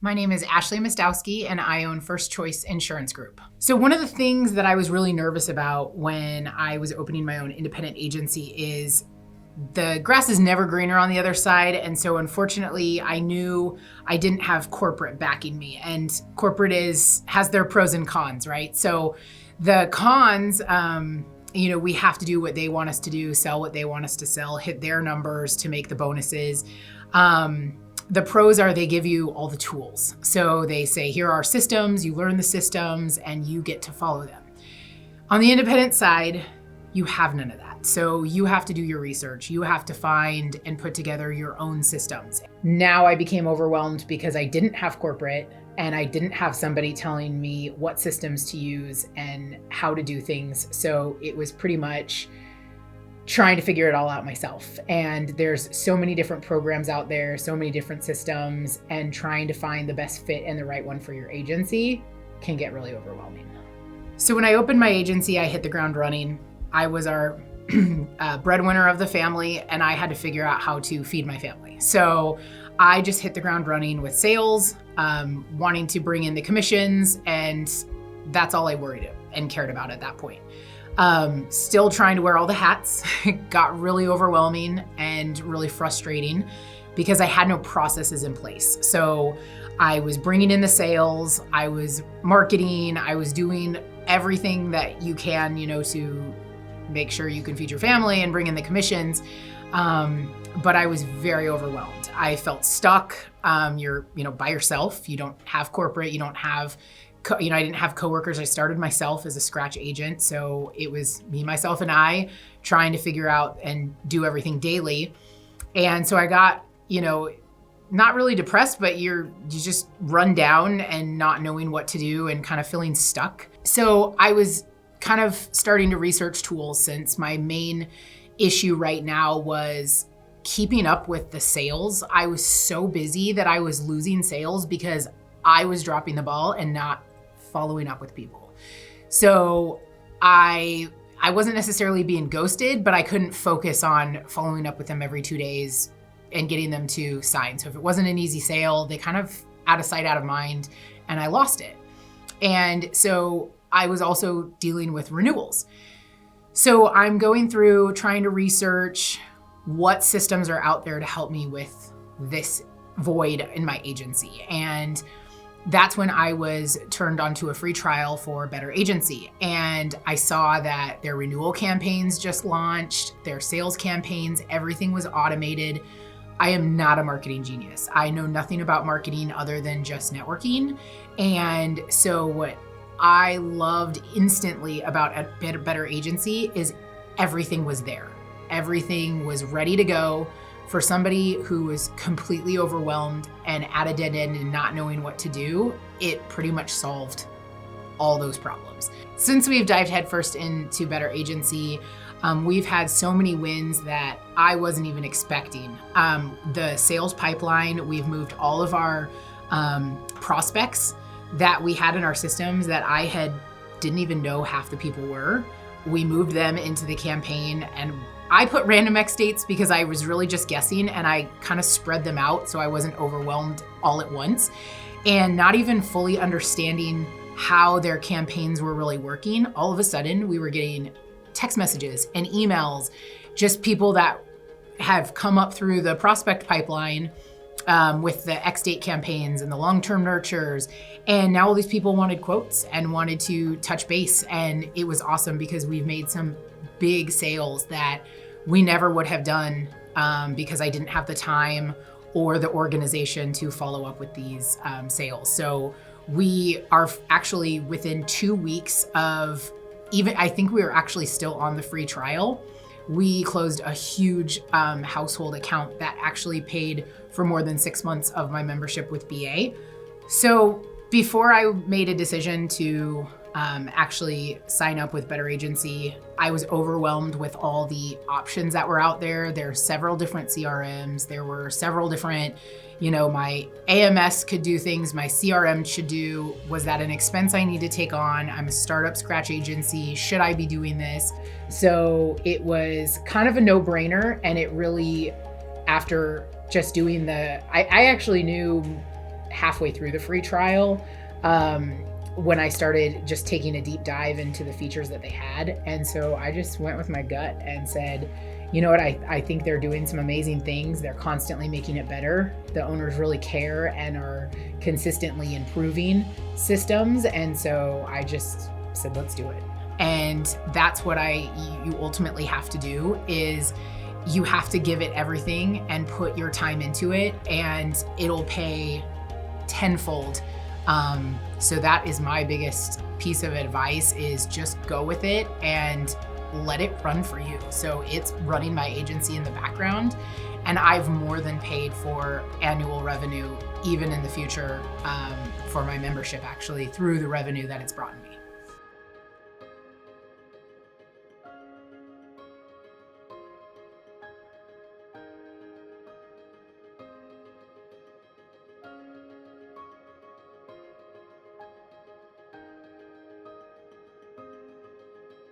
My name is Ashley Mostowski, and I own First Choice Insurance Group. So one of the things that I was really nervous about when I was opening my own independent agency is the grass is never greener on the other side. And so unfortunately, I knew I didn't have corporate backing me. And corporate has their pros and cons, right? So the cons, we have to do what they want us to do, sell what they want us to sell, hit their numbers to make the bonuses. The pros are they give you all the tools. So they say, here are our systems, you learn the systems, and you get to follow them. On the independent side, you have none of that. So you have to do your research. You have to find and put together your own systems. Now I became overwhelmed because I didn't have corporate and I didn't have somebody telling me what systems to use and how to do things. So it was pretty much trying to figure it all out myself. And there's so many different programs out there, so many different systems, and trying to find the best fit and the right one for your agency can get really overwhelming. So when I opened my agency, I hit the ground running. I was our breadwinner of the family, and I had to figure out how to feed my family. So I just hit the ground running with sales, wanting to bring in the commissions, and that's all I worried and cared about at that point. Still trying to wear all the hats. It got really overwhelming and really frustrating because I had no processes in place. So I was bringing in the sales, I was marketing, I was doing everything that you can, to make sure you can feed your family and bring in the commissions. But I was very overwhelmed. I felt stuck. You're, by yourself. You don't have corporate. You don't have, I didn't have coworkers. I started myself as a scratch agent. So it was me, myself, and I trying to figure out and do everything daily. And so I got, not really depressed, but you just run down and not knowing what to do and kind of feeling stuck. So I was kind of starting to research tools, since my main issue right now was keeping up with the sales. I was so busy that I was losing sales because I was dropping the ball and not following up with people. So I wasn't necessarily being ghosted, but I couldn't focus on following up with them every 2 days and getting them to sign. So if it wasn't an easy sale, they kind of out of sight, out of mind, and I lost it. And so I was also dealing with renewals. So I'm going through trying to research what systems are out there to help me with this void in my agency. And that's when I was turned onto a free trial for Better Agency. And I saw that their renewal campaigns just launched, their sales campaigns, everything was automated. I am not a marketing genius. I know nothing about marketing other than just networking. And so what I loved instantly about a Better Agency is everything was there. Everything was ready to go for somebody who was completely overwhelmed and at a dead end and not knowing what to do. It pretty much solved all those problems. Since we've dived headfirst into Better Agency, we've had so many wins that I wasn't even expecting. The sales pipeline, we've moved all of our prospects that we had in our systems that I didn't even know half the people were. We moved them into the campaign, and I put random X dates because I was really just guessing, and I kind of spread them out so I wasn't overwhelmed all at once, and not even fully understanding how their campaigns were really working. All of a sudden, we were getting text messages and emails, just people that have come up through the prospect pipeline with the X date campaigns and the long-term nurtures. And now all these people wanted quotes and wanted to touch base. And it was awesome because we've made some big sales that we never would have done because I didn't have the time or the organization to follow up with these sales. So we are actually within 2 weeks of I think we were actually still on the free trial. We closed a huge household account that actually paid for more than 6 months of my membership with BA. So before I made a decision to actually sign up with Better Agency, I was overwhelmed with all the options that were out there. There are several different CRMs. There were several different, my AMS could do things, my CRM should do. Was that an expense I need to take on? I'm a startup scratch agency. Should I be doing this? So it was kind of a no-brainer. And it really, after just doing I actually knew halfway through the free trial, when I started just taking a deep dive into the features that they had. And so I just went with my gut and said, you know what, I think they're doing some amazing things. They're constantly making it better. The owners really care and are consistently improving systems. And so I just said, let's do it. And that's what you ultimately have to do, is you have to give it everything and put your time into it, and it'll pay tenfold. So that is my biggest piece of advice, is just go with it and let it run for you. So it's running my agency in the background, and I've more than paid for annual revenue, even in the future, for my membership, actually, through the revenue that it's brought me.